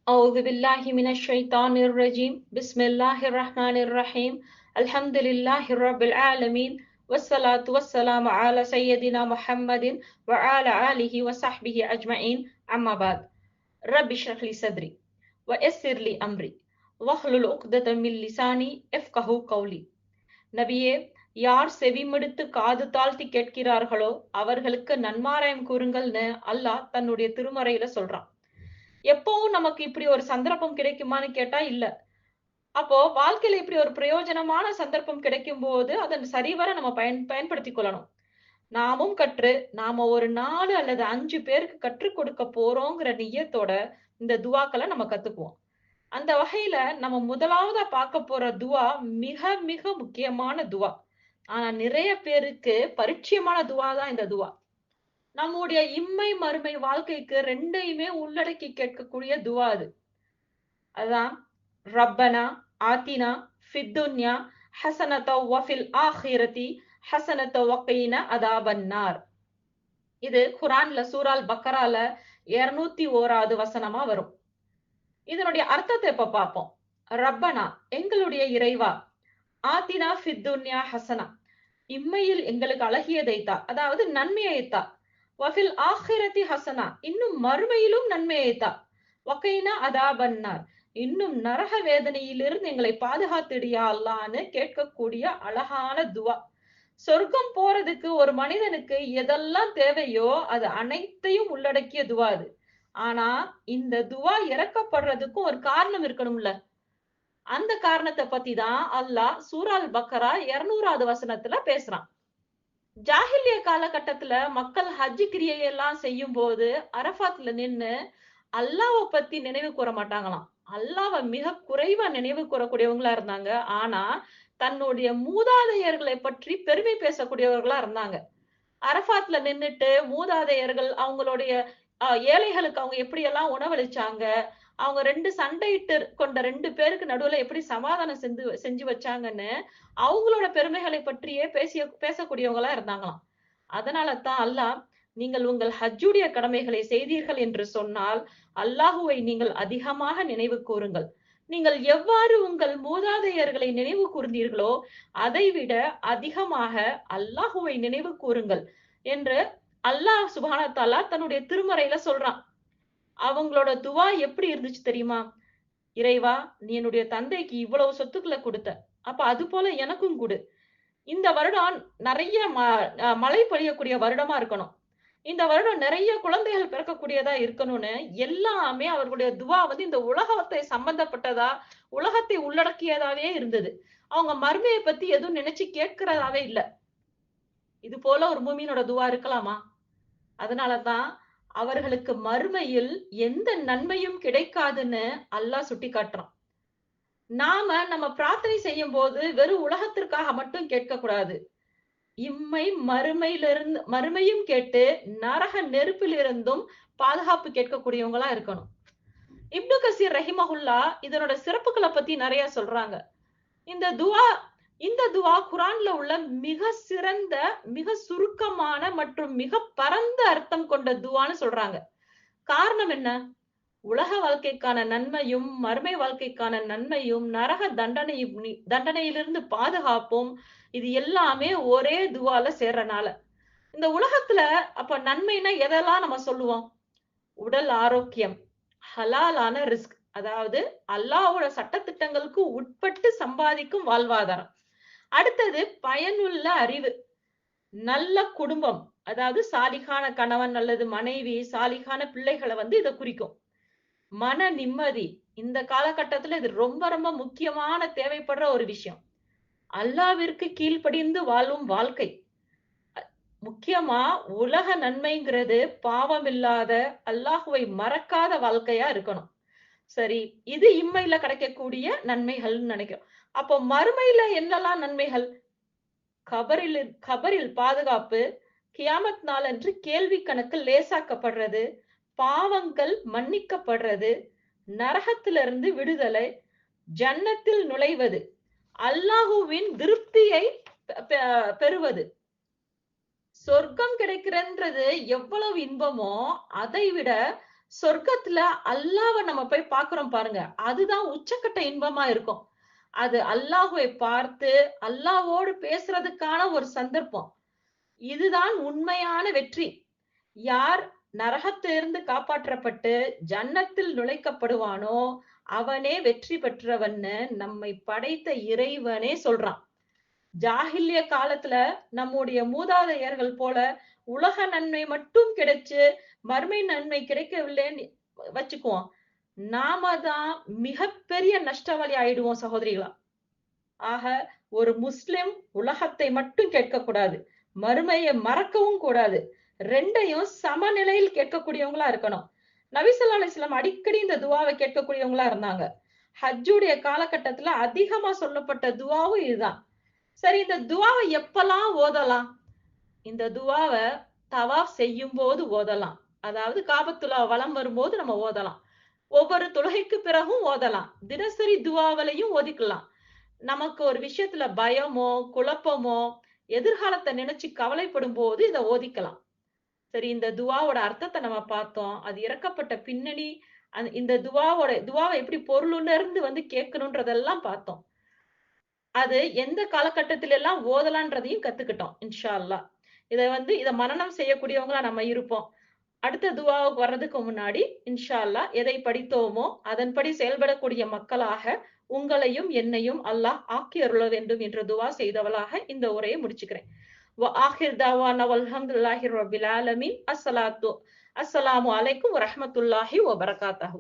أعوذ بالله من الشيطان الرجيم بسم الله الرحمن الرحيم الحمد لله رب العالمين والصلاة والسلام على سيدنا محمد وعلى آله وصحبه أجمعين أما بعد رب اشرح لي صدري ويسر لي أمري واحلل عقدة من لساني يفقهوا قولي. நபியே, யார் செவிமடுத்து காது தாழ்த்தி கேட்கிறார்களோ அவர்களுக்கு நன்மாராயம் கூறுங்கள்னு அல்லாஹ் தன்னுடைய திருமறையில சொல்றான். எப்பவும் நமக்கு இப்படி ஒரு சந்தர்ப்பம் கிடைக்குமான்னு கேட்டா இல்ல. அப்போ வாழ்க்கையில இப்படி ஒரு பிரயோஜனமான சந்தர்ப்பம் கிடைக்கும் போது அதன் சரிவர நம்ம பயன்படுத்திக் கொள்ளணும். நாமும் கற்று நாம ஒரு 4 அல்லது 5 பேருக்கு கற்றுக் கொடுக்க போறோங்கிற நியத்தோட இந்த துவாக்களை நம்ம கத்துக்குவோம். அந்த வகையில நம்ம முதலாவதா பார்க்க போற துவா மிக மிக முக்கியமான துவா. ஆனா நிறைய பேருக்கு பரிச்சயமான துவா தான் இந்த துவா. நம்முடைய இம்மை மறுமை வாழ்க்கைக்கு ரெண்டையுமே உள்ளடக்கி கேட்கக்கூடிய துவா அது. அதான் ரப்பனா ஆத்தினா ஃபித்துன்யா ஹஸனத வஃபில் ஆஹிரதி ஹஸனத வகீனா அதாபன்னார். இது குர்ஆன்ல சூரா பக்கரால 201வது வசனமா வரும். இதனுடைய அர்த்தத்தை இப்ப பார்ப்போம். ரப்பனா, எங்களுடைய இறைவா, ஆத்தினா ஃபித்துன்யா ஹஸனா, இம்மையில் எங்களுக்கு அழகியதை தா, அதாவது நன்மையை தா. வஃபில் ஆஹிரதி ஹஸனா, இன்னும் மறுமையிலும் நன்மையை தா. வகைனா அதாபன்னார், இன்னும் நரக வேதனையிலிருந்து எங்களை பாதுகாத்துடியா அல்லாஹ்னு கேட்கக்கூடிய அழகான துவா. சொர்க்கம் போறதுக்கு ஒரு மனிதனுக்கு எதெல்லாம் தேவையோ அது அனைத்தையும் உள்ளடக்கிய துவா அது. ஆனா இந்த துவா இறக்கப்படுறதுக்கும் ஒரு காரணம் இருக்கணும்ல. அந்த காரணத்தை பத்தி தான் அல்லாஹ் சூரா பக்கரா 200வது வசனத்துல பேசுறான். ஜாஹிலிய காலகட்டத்துல மக்கள் ஹஜ் கிரியையெல்லாம் செய்யும் போது அரஃபாத்ல நின்னு அல்லாஹ்வை பத்தி நினைவு கூற மாட்டாங்களாம். அல்லாஹ்வை மிக குறைவா நினைவு கூறக்கூடியவங்களா இருந்தாங்க. ஆனா தன்னுடைய மூதாதையர்களை பற்றி பெருமை பேசக்கூடியவர்களா இருந்தாங்க. அரஃபாத்ல நின்னுட்டு மூதாதையர்கள் அவங்களுடைய ஏழைகளுக்கு அவங்க எப்படி எல்லாம் உணவளிச்சாங்க, அவங்க 2 சண்டையிட்டு கொண்ட 2 பேருக்கு நடுவுல எப்படி சமாதானம் செஞ்சு வச்சாங்கன்னு அவங்களோட பெருமைகளை பற்றியே பேசக்கூடியவங்களா இருந்தாங்களாம். அதனால தான் அல்லாஹ், நீங்கள் உங்கள் ஹஜ்ஜுடைய கடமைகளை செய்தீர்கள் என்று சொன்னால் அல்லாஹுவை நீங்கள் அதிகமாக நினைவு கூறுங்கள். நீங்கள் எவ்வாறு உங்கள் மூதாதையர்களை நினைவு கூர்ந்தீர்களோ அதைவிட அதிகமாக அல்லாஹுவை நினைவு கூறுங்கள் என்று அல்லாஹ் சுப்ஹானஹு வ தஆலா தன்னுடைய திருமறையில சொல்றான். அவங்களோட துவா எப்படி இருந்துச்சு தெரியுமா? இறைவா, நீ என்னுடைய தந்தைக்கு இவ்வளவு சொத்துக்களை கொடுத்த, அப்ப அது போல எனக்கும் கொடு. இந்த வருடம் நிறைய மழை பொழியக்கூடிய வருடமா இருக்கணும். இந்த வருடம் நிறைய குழந்தைகள் பிறக்கக்கூடியதா இருக்கணும்னு எல்லாமே அவர்களுடைய துவா இந்த உலகத்தை சம்பந்தப்பட்டதா, உலகத்தை உள்ளடக்கியதாவே இருந்தது. அவங்க மர்மையை பத்தி எதுவும் நினைச்சு கேட்கிறதாவே இல்ல. இது போல ஒரு மூமினோட துவா இருக்கலாமா? அதனாலதான் அவர்களுக்கு மறுமையில் எந்த நன்மையும் கிடைக்காதுன்னு அல்லாஹ் சுட்டி காட்டுறான். நம்ம பிரார்த்தனை செய்யும் போது வெறும் உலகத்திற்காக மட்டும் கேட்க கூடாது. இம்மை மறுமையும் கேட்டு நரக நெருப்பிலிருந்தும் பாதுகாப்பு கேட்கக்கூடியவங்களா இருக்கணும். இப்னு கசீர் ரஹிமஹுல்லா இதனோட சிறப்புகளை பத்தி நிறைய சொல்றாங்க. இந்த துவா குர்ஆன்ல உள்ள மிக சிறந்த, மிக சுருக்கமான மற்றும் மிக பரந்த அர்த்தம் கொண்ட துவான்னு சொல்றாங்க. காரணம் என்ன? உலக வாழ்க்கைக்கான நன்மையும் மறுமை வாழ்க்கைக்கான நன்மையும் நரக தண்டனையிலிருந்து பாதுகாப்பும் இது எல்லாமே ஒரே துவால சேர்றனால. இந்த உலகத்துல அப்ப நன்மைனா எதெல்லாம் நம்ம சொல்லுவோம்? உடல் ஆரோக்கியம், ஹலாலான ரிஸ்க், அதாவது அல்லாஹ்வோட சட்டதிட்டங்களுக்கு உட்பட்டு சம்பாதிக்கும் வாழ்வாதாரம். அடுத்தது பயனுள்ள அறிவு, நல்ல குடும்பம், அதாவது சாலிகான கணவன் அல்லது மனைவி, சாலிகான பிள்ளைகளை இதை குறிக்கும். மன நிம்மதி, இந்த காலகட்டத்துல இது ரொம்ப ரொம்ப முக்கியமான தேவைப்படுற ஒரு விஷயம். அல்லாஹ்விற்கு கீழ்ப்படிந்து வாழும் வாழ்க்கை. முக்கியமா உலக நன்மைங்கிறது பாவம் இல்லாத, அல்லாஹுவை மறக்காத வாழ்க்கையா இருக்கணும். சரி, இது இம்மையில கிடைக்கக்கூடிய நன்மைகள்னு நினைக்கிறோம். அப்போ மறுமையில என்னெல்லாம் நன்மைகள்? கபரில் பாதுகாப்பு, கியாமத் நாளன்று கேள்வி கணக்கு லேசாக்கப்படுறது, பாவங்கள் மன்னிக்கப்படுறது, நரகத்திலிருந்து விடுதலை, ஜன்னத்தில் நுழைவது, அல்லாஹுவின் திருப்தியை பெறுவது. சொர்க்கம் கிடைக்கிறன்றது எவ்வளவு இன்பமோ அதை விட சொர்க்கத்துல அல்லாஹ்வை நம்ம போய் பார்க்கிறோம் பாருங்க. அதுதான் உச்சக்கட்ட இன்பமா இருக்கும். அது அல்லாஹ்வை பார்த்து அல்லாஹ்வோடு பேசுறதுக்கான ஒரு சந்தர்ப்பம். இதுதான் உண்மையான வெற்றி. யார் நரகத்திலிருந்து காப்பாற்றப்பட்டு ஜன்னத்தில் நுழைக்கப்படுவானோ அவனே வெற்றி பெற்றவன்னு நம்மை படைத்த இறைவனே சொல்றான். ஜாகில்ய காலத்துல நம்முடைய மூதாதையர்கள் போல உலக நன்மை மட்டும் கிடைச்சு மறுமை நன்மை கிடைக்கவில்லைன்னு வச்சுக்குவோம். நாம தான் மிகப்பெரிய நஷ்டவாளி ஆயிடுவோம் சகோதரிகளா. ஆக ஒரு முஸ்லிம் உலகத்தை மட்டும் கேட்கக்கூடாது, மறுமையை மறக்கவும் கூடாது. ரெண்டையும் சமநிலையில் கேட்கக்கூடியவங்களா இருக்கணும். நபி ஸல்லல்லாஹு அலைஹி வஸல்லம் அடிக்கடி இந்த துஆவை கேட்கக்கூடியவங்களா இருந்தாங்க. ஹஜ்ஜுடைய காலகட்டத்துல அதிகமா சொல்லப்பட்ட துஆவும் இதுதான். சரி, இந்த துஆவை எப்பலாம் ஓதலாம்? இந்த துஆவ தவாஃப் செய்யும்போது ஓதலாம். அதாவது காபத்துல்லா வலம் வரும்போது நம்ம ஓதலாம். ஒவ்வொரு தொழுகைக்கு பிறகும் ஓதலாம். தினசரி துஆவலையும் ஓதிக்கலாம். நமக்கு ஒரு விஷயத்துல பயமோ, குழப்பமோ, எதிர்காலத்த நினைச்சு கவலைப்படும் போது இத ஓதிக்கலாம். சரி, இந்த துஆவோட அர்த்தத்த நம்ம பார்த்தோம். அது இறக்கப்பட்ட பின்னணி, இந்த துஆவ எப்படி பொருளுணர்ந்து வந்து கேட்கணும்ன்றதெல்லாம் பார்த்தோம். அது எந்த காலகட்டத்தில எல்லாம் ஓதலான்றதையும் கத்துக்கிட்டோம். இன்ஷா அல்லாஹ். இத மனனம் செய்யக்கூடியவங்களா நம்ம இருப்போம். அடுத்த துஆவுக்கு வர்றதுக்கு முன்னாடி இன்ஷா அல்லாஹ் எதை படித்தோமோ அதன்படி செயல்படக்கூடிய மக்களாக உங்களையும் என்னையும் அல்லாஹ் ஆக்கி அருள வேண்டும் என்று துஆ செய்தவளாக இந்த உரையை முடிச்சுக்கிறேன். وآخر دعوانا والحمد لله رب العالمين. السلام عليكم ورحمة الله وبركاته.